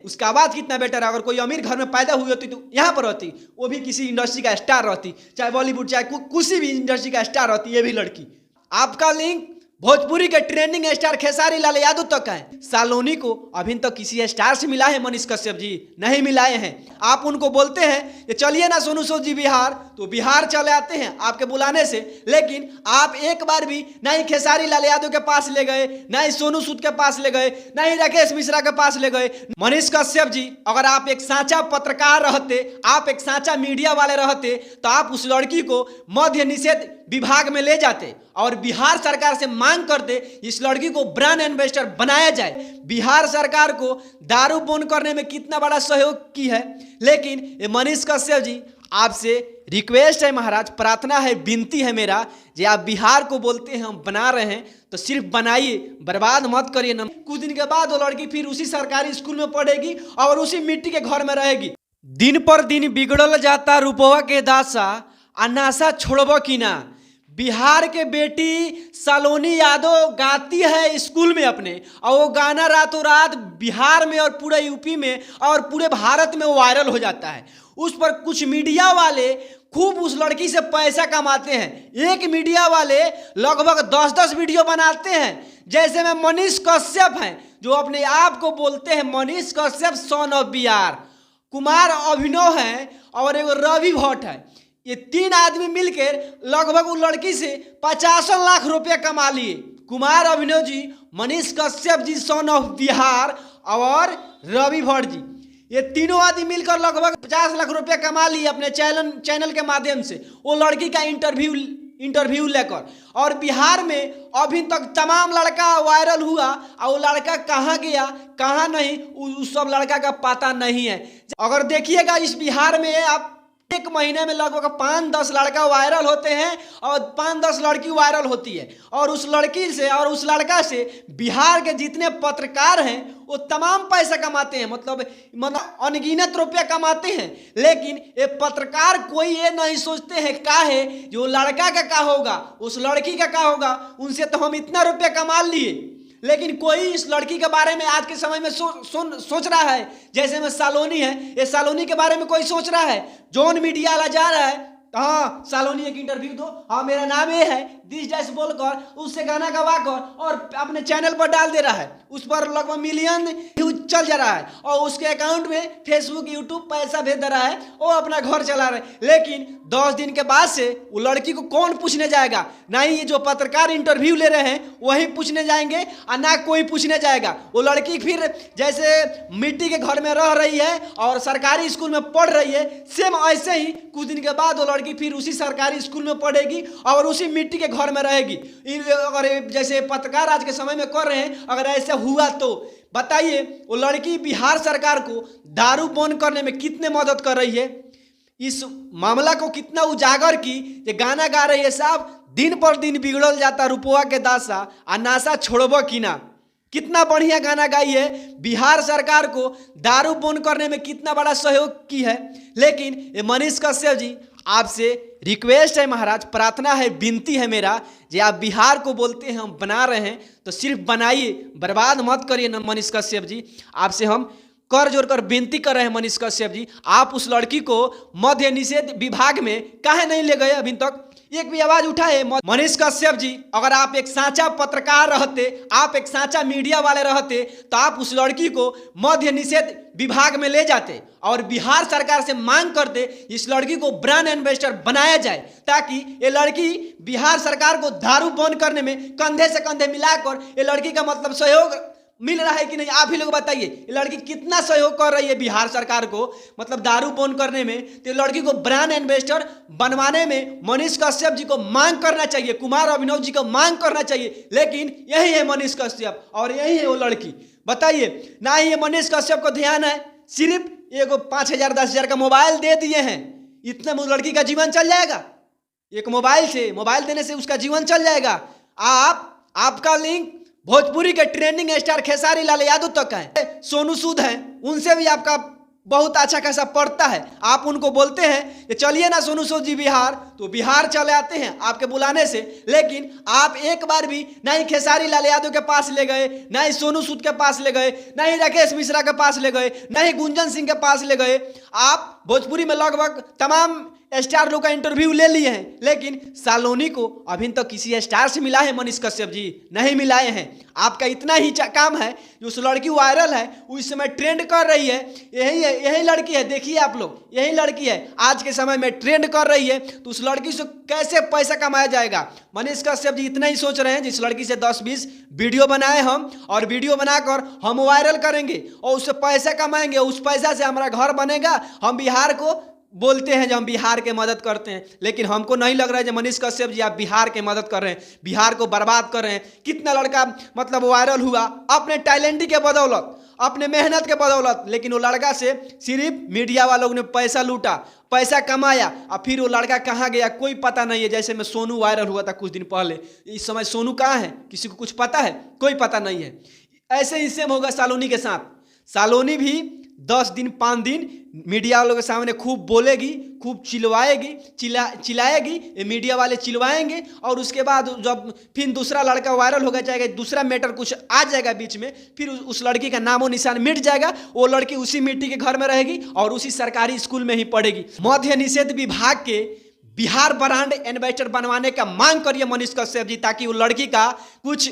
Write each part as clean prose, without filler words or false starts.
उसका आवाज़ कितना बेटर है। अगर कोई अमीर घर में पैदा हुई होती तो यहाँ पर रहती, वो भी किसी इंडस्ट्री का स्टार रहती, चाहे बॉलीवुड चाहे किसी भी इंडस्ट्री का स्टार रहती। ये भी लड़की। आपका लिंक भोजपुरी के ट्रेंडिंग स्टार खेसारी लाल यादव तक का है। सालोनी को अभी तक किसी स्टार से मिला है मनीष कश्यप जी? नहीं मिलाए हैं। आप उनको बोलते हैं कि चलिए ना सोनू सूद जी बिहार, तो बिहार चले आते हैं आपके बुलाने से, लेकिन आप एक बार भी ना ही खेसारी लाल यादव के पास ले गए, ना ही सोनू सूद के पास ले गए, ना ही राकेश मिश्रा के पास ले गए। मनीष कश्यप जी, अगर आप एक साचा पत्रकार रहते, आप एक साचा मीडिया वाले रहते, तो आप उस लड़की को मद्य निषेध विभाग में ले जाते और बिहार सरकार से मांग करते इस लड़की को ब्रांड एम्बेसडर बनाया जाए। बिहार सरकार को दारू बंद करने में कितना बड़ा सहयोग की है, लेकिन ये मनीष कश्यप जी, आपसे रिक्वेस्ट है महाराज, प्रार्थना है, विनती है मेरा, जे आप बिहार को बोलते हैं हम बना रहे हैं तो सिर्फ बनाइए, बर्बाद मत करिए ना। कुछ दिन के बाद वो लड़की फिर उसी सरकारी स्कूल में पढ़ेगी और उसी मिट्टी के घर में रहेगी। दिन पर दिन बिगड़ल जाता रूपवा के दासा, अनासा छोड़ब की ना। बिहार के बेटी सालोनी यादव गाती है स्कूल में अपने, और वो गाना रातों रात बिहार में और पूरे यूपी में और पूरे भारत में वायरल हो जाता है। उस पर कुछ मीडिया वाले खूब उस लड़की से पैसा कमाते हैं। एक मीडिया वाले लगभग 10-10 वीडियो बनाते हैं। जैसे में मनीष कश्यप हैं, जो अपने आप को बोलते हैं मनीष कश्यप सन ऑफ बिहार, कुमार अभिनव है और एक रवि भट्ट है। ये 3 आदमी मिलकर लगभग उस लड़की से 50 लाख रुपए कमा लिए। कुमार अभिनव जी, मनीष कश्यप जी सन ऑफ बिहार और रवि भट्ट जी, ये तीनों आदमी मिलकर लगभग 50 लाख रुपए कमा लिए अपने चैनल के माध्यम से, वो लड़की का इंटरव्यू लेकर। और बिहार में अभी तक तमाम लड़का वायरल हुआ, और वो लड़का कहाँ गया कहाँ नहीं, उस सब लड़का का पता नहीं है। अगर देखिएगा इस बिहार में आप एक महीने में लगभग 5-10 लड़का वायरल होते हैं और 5-10 लड़की वायरल होती है, और उस लड़की से और उस लड़का से बिहार के जितने पत्रकार हैं वो तमाम पैसा कमाते हैं, मतलब अनगिनत रुपया कमाते हैं। लेकिन ये पत्रकार कोई ये नहीं सोचते हैं का है जो लड़का का क्या होगा, उस लड़की का क्या होगा, उनसे तो हम इतना रुपया कमा लिए। लेकिन कोई इस लड़की के बारे में आज के समय में सोच रहा है। जैसे में सालोनी है, ये सालोनी के बारे में कोई सोच रहा है? जॉन मीडिया वाला जा रहा है, हाँ सालोनी एक इंटरव्यू दो, हाँ मेरा नाम ये है, दिस डैश बोलकर उससे गाना गवाकर और अपने चैनल पर डाल दे रहा है। उस पर लगभग मिलियन व्यूज चल जा रहा है, और उसके अकाउंट में फेसबुक यूट्यूब पैसा भेज दे रहा है, वो अपना घर चला रहा है। लेकिन 10 दिन के बाद से वो लड़की को कौन पूछने जाएगा? ना ही ये जो पत्रकार इंटरव्यू ले रहे हैं वही पूछने जाएंगे, और ना कोई पूछने जाएगा। वो लड़की फिर जैसे मिट्टी के घर में रह रही है और सरकारी स्कूल में पढ़ रही है, सेम ऐसे ही कुछ दिन के बाद वो लड़की फिर उसी सरकारी स्कूल में पढ़ेगी और उसी मिट्टी के घर में रहेगी। अगर जैसे पत्रकार आज के समय में कर रहे हैं, अगर ऐसा हुआ तो बताइए वो लड़की बिहार सरकार को दारू बंद करने में कितने मदद कर रही है, इस मामला को कितना उजागर की। ये गाना गा रही है, साहब दिन पर दिन बिगड़ल जाता रूपवा के दासा, अनासा छोड़ब की ना। कितना बढ़िया गाना गाई है, बिहार सरकार को दारू बंद करने में कितना बड़ा सहयोग की है। लेकिन ये मनीष कश्यप जी, आपसे रिक्वेस्ट है महाराज, प्रार्थना है, विनती है मेरा, जे आप बिहार को बोलते हैं हम बना रहे हैं तो सिर्फ बनाइए, बर्बाद मत करिए ना। मनीष कश्यप जी, आपसे हम कर जोड़ कर विनती कर रहे हैं मनीष कश्यप जी, आप उस लड़की को मद्य निषेध विभाग में काहे नहीं ले गए? अभी तक एक भी आवाज उठाए। मनीष कश्यप जी, अगर आप एक साचा पत्रकार रहते, आप एक साचा मीडिया वाले रहते, तो आप उस लड़की को मद्य निषेध विभाग में ले जाते और बिहार सरकार से मांग करते इस लड़की को ब्रांड एम्बेसडर बनाया जाए, ताकि ये लड़की बिहार सरकार को दारू बंद करने में कंधे से कंधे मिलाकर, ये लड़की का मतलब सहयोग मिल रहा है कि नहीं? आप ही लोग बताइए, ये लड़की कितना सहयोग कर रही है बिहार सरकार को, मतलब दारू बंद करने में। तो लड़की को ब्रांड एम्बेसडर बनवाने में मनीष कश्यप जी को मांग करना चाहिए, कुमार अभिनव जी को मांग करना चाहिए। लेकिन यही है मनीष कश्यप और यही है वो लड़की। बताइए, ना ही ये मनीष कश्यप को ध्यान है, सिर्फ एगो 5,000 10,000 का मोबाइल दे दिए हैं, इतने में लड़की का जीवन चल जाएगा। एक मोबाइल देने से उसका जीवन चल जाएगा। आपका लिंक भोजपुरी के ट्रेंडिंग स्टार खेसारी लाल यादव तक है, सोनू सूद हैं, उनसे भी आपका बहुत अच्छा खासा पढ़ता है, आप उनको बोलते हैं कि चलिए ना सोनू सूद जी बिहार, तो बिहार चले आते हैं आपके बुलाने से। लेकिन आप एक बार भी ना ही खेसारी लाल यादव के पास ले गए, ना ही सोनू सूद के पास ले गए, ना ही राकेश मिश्रा के पास ले गए, ना ही गुंजन सिंह के पास ले गए। आप भोजपुरी में लगभग तमाम स्टार लोग का इंटरव्यू ले लिए हैं, लेकिन सालोनी को अभी तक किसी स्टार से मिला है मनीष कश्यप जी? नहीं मिलाए हैं। आपका इतना ही काम है, जो उस लड़की वायरल है, उस समय ट्रेंड कर रही है, यही लड़की है। देखिए आप लोग, यही लड़की है आज के समय में ट्रेंड कर रही है। तो उस लड़की से कैसे पैसा कमाया जाएगा? मनीष कश्यप जी इतना ही सोच रहे हैं, जिस लड़की से 10-20 वीडियो बनाए हम, और वीडियो बनाकर हम वायरल करेंगे और उससे पैसा कमाएंगे, उस पैसा से हमारा घर बनेगा। हम बिहार को बोलते हैं जो हम बिहार के मदद करते हैं, लेकिन हमको नहीं लग रहा है कि मनीष कश्यप जी आप बिहार के मदद कर रहे हैं, बिहार को बर्बाद कर रहे हैं। कितना लड़का मतलब वायरल हुआ अपने टैलेंट के बदौलत, अपने मेहनत के बदौलत, लेकिन वो लड़का से सिर्फ मीडिया वालों ने पैसा लूटा, पैसा कमाया, और फिर वो लड़का कहाँ गया कोई पता नहीं है। जैसे में सोनू वायरल हुआ था कुछ दिन पहले, इस समय सोनू कहाँ है किसी को कुछ पता है? कोई पता नहीं है। ऐसे ही सेम होगा सालोनी के साथ। सालोनी भी 10 दिन 5 दिन मीडिया वालों के सामने खूब बोलेगी, खूब चिल्लाएगी, ये मीडिया वाले चिल्लाएंगे, और उसके बाद जब फिर दूसरा लड़का वायरल होगा जाएगा, दूसरा मैटर कुछ आ जाएगा बीच में, फिर उस लड़की का नामो निशान मिट जाएगा। वो लड़की उसी मिट्टी के घर में रहेगी और उसी सरकारी स्कूल में ही पढ़ेगी। मद्य निषेध विभाग के बिहार ब्रांड एम्बेसडर बनवाने का मांग करिए मनीष कश्यप जी, ताकि वो लड़की का कुछ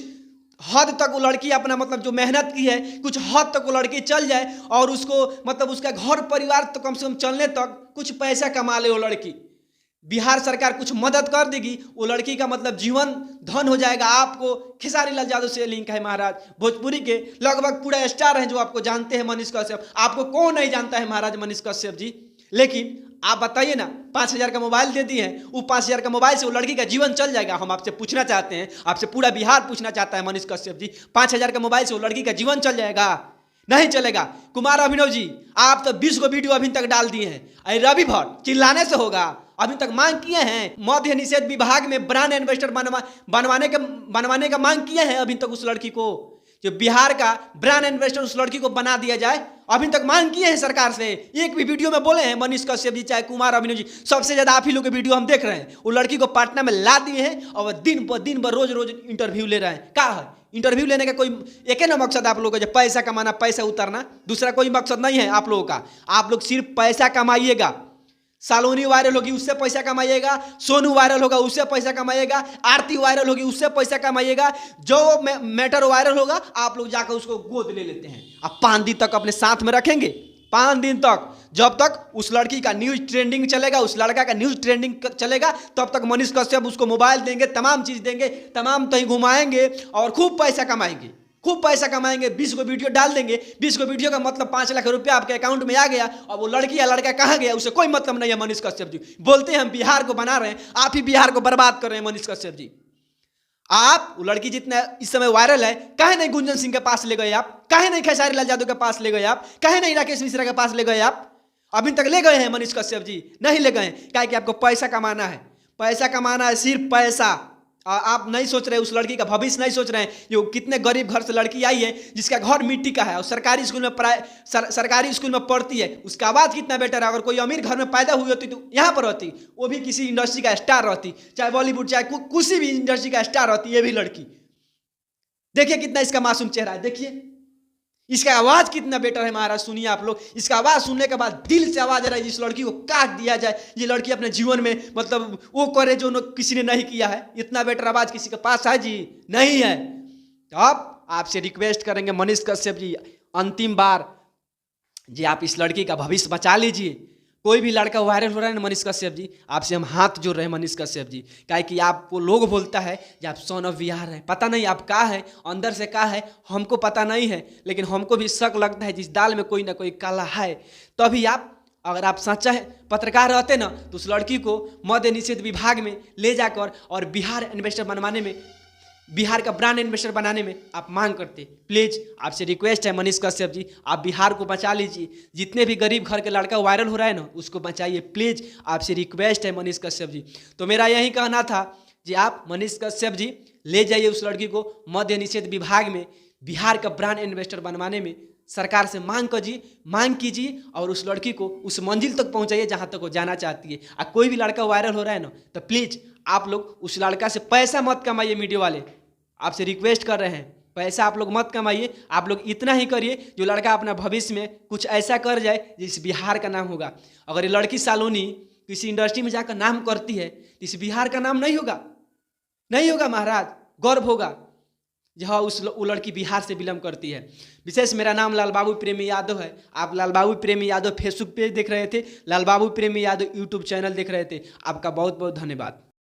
हद तक वो लड़की अपना मतलब जो मेहनत की है, कुछ हद तक वो लड़की चल जाए, और उसको मतलब उसका घर परिवार तो कम से कम चलने तक कुछ पैसा कमा ले वो लड़की। बिहार सरकार कुछ मदद कर देगी, वो लड़की का मतलब जीवन धन हो जाएगा। आपको खेसारी लाल यादव से लिंक है महाराज, भोजपुरी के लगभग पूरा स्टार हैं जो आपको जानते हैं मनीष कश्यप। आपको कौन नहीं जानता है महाराज मनीष कश्यप जी? लेकिन आप बताइए ना, 5,000 का मोबाइल दे दिए हैं, वो 5,000 का मोबाइल से वो लड़की का जीवन चल जाएगा? हम आपसे पूछना चाहते हैं, आपसे पूरा बिहार पूछना चाहता है मनीष कश्यप जी, 5,000 का मोबाइल से वो लड़की का जीवन चल जाएगा? नहीं चलेगा। कुमार अभिनव जी, आप तो 20 को वीडियो अभी तक डाल दिए हैं, अरे रवि भट्ट चिल्लाने से होगा? अभी तक मांग किए हैं मद्य निषेध विभाग में ब्रांड एम्बेसडर बनवाने का मांग किए हैं, अभी तक उस लड़की को जो बिहार का ब्रांड एम्बेसडर उस लड़की को बना दिया जाए, अभी तक मांग किए हैं सरकार से? एक भी वीडियो में बोले हैं मनीष कश्यप जी चाहे कुमार अभिनव जी? सबसे ज्यादा आप ही लोग के वीडियो हम देख रहे हैं। वो लड़की को पटना में ला दिए हैं और दिन पर रोज इंटरव्यू ले रहे हैं। क्या है इंटरव्यू लेने का? कोई एक ही ना मकसद आप लोगों का, पैसा कमाना, पैसा उतारना, दूसरा कोई मकसद नहीं है आप लोगों का। आप लोग सिर्फ पैसा कमाइएगा। सालोनी वायरल होगी उससे पैसा कमाइएगा, सोनू वायरल होगा उससे पैसा कमाइएगा, आरती वायरल होगी उससे पैसा कमाइएगा। जो मैटर वायरल होगा आप लोग जाकर उसको गोद ले लेते हैं। अब 5 दिन तक अपने साथ में रखेंगे, 5 दिन तक, जब तक उस लड़की का न्यूज ट्रेंडिंग चलेगा, उस लड़का का न्यूज ट्रेंडिंग चलेगा, तब तक मनीष कश्यप उसको मोबाइल देंगे, तमाम चीज देंगे, तमाम कहीं घुमाएंगे और खूब पैसा कमाएंगे, खूब पैसा कमाएंगे। 20 को वीडियो डाल देंगे, 20 को वीडियो का मतलब 5 लाख रुपया आपके अकाउंट में आ गया। और वो लड़की या लड़का कहाँ गया उसे कोई मतलब नहीं है। मनीष कश्यप जी बोलते हैं हम बिहार को बना रहे हैं, आप ही बिहार को बर्बाद कर रहे हैं मनीष कश्यप जी। आप वो लड़की जितना इस समय वायरल है, काहे नहीं गुंजन सिंह के पास ले गए आप? काहे नहीं खेसारी लाल यादव के पास ले गए आप? काहे नहीं राकेश मिश्रा के पास ले गए आप? अभी तक ले गए हैं मनीष कश्यप जी? नहीं ले गए, काहे कि आपको पैसा कमाना है, पैसा कमाना है, सिर्फ पैसा। आप नहीं सोच रहे, उस लड़की का भविष्य नहीं सोच रहे हैं। ये कितने गरीब घर से लड़की आई है जिसका घर मिट्टी का है और सरकारी स्कूल में पढ़ती है। उसका आवाज़ कितना बेटर है। अगर कोई अमीर घर में पैदा हुई होती तो यहाँ पर रहती, वो भी किसी इंडस्ट्री का स्टार रहती, चाहे बॉलीवुड चाहे किसी भी इंडस्ट्री का स्टार रहती। ये भी लड़की देखिए कितना इसका मासूम चेहरा है, देखिए इसका आवाज कितना बेटर है महाराज। सुनिए आप लोग, इसका आवाज सुनने के बाद दिल से आवाज आ रहा है इस लड़की को काट दिया जाए। ये लड़की अपने जीवन में मतलब वो करे जो किसी ने नहीं किया है। इतना बेटर आवाज किसी के पास है जी? नहीं है। तो अब आपसे रिक्वेस्ट करेंगे मनीष कश्यप जी, अंतिम बार जी आप इस लड़की का भविष्य बचा लीजिए। कोई भी लड़का वायरल हो रहा है ना मनीष कश्यप जी, आपसे हम हाथ जोड़ रहे हैं मनीष कश्यप जी। काहे कि आपको लोग बोलता है कि आप सन ऑफ बिहार है, पता नहीं आप क्या है, अंदर से क्या है हमको पता नहीं है, लेकिन हमको भी शक लगता है जिस दाल में कोई ना कोई काला है। तभी आप अगर आप सच्चा पत्रकार रहते ना तो उस लड़की को मद्य निषेध विभाग में ले जाकर और बिहार एम्बेसडर बनवाने में, बिहार का ब्रांड एम्बेसडर बनाने में आप मांग करते। प्लीज़ आपसे रिक्वेस्ट है मनीष कश्यप जी, आप बिहार को बचा लीजिए। जितने भी गरीब घर के लड़का वायरल हो रहा है ना उसको बचाइए, प्लीज़ आपसे रिक्वेस्ट है मनीष कश्यप जी। तो मेरा यही कहना था जी, आप मनीष कश्यप जी ले जाइए उस लड़की को मद्य निषेध विभाग में बिहार का ब्रांड एम्बेसडर बनवाने में सरकार से मांग कीजिए और उस लड़की को उस मंजिल तक पहुंचाइए जहां तक वो जाना चाहती है। और कोई भी लड़का वायरल हो रहा है ना, तो प्लीज़ आप लोग उस लड़का से पैसा मत कमाइए। मीडिया वाले आपसे रिक्वेस्ट कर रहे हैं, पैसा आप लोग मत कमाइए। आप लोग इतना ही करिए जो लड़का अपना भविष्य में कुछ ऐसा कर जाए जिस बिहार का नाम होगा। अगर ये लड़की सालोनी किसी इंडस्ट्री में जाकर नाम करती है तो इस बिहार का नाम नहीं होगा, नहीं होगा महाराज, गर्व होगा जहाँ वो लड़की बिहार से बिलोंग करती है। विशेष मेरा नाम लाल बाबू प्रेमी यादव है। आप लाल बाबू प्रेमी यादव फेसबुक पेज देख रहे थे, लाल बाबू प्रेमी यादव यूट्यूब चैनल देख रहे थे। आपका बहुत बहुत धन्यवाद।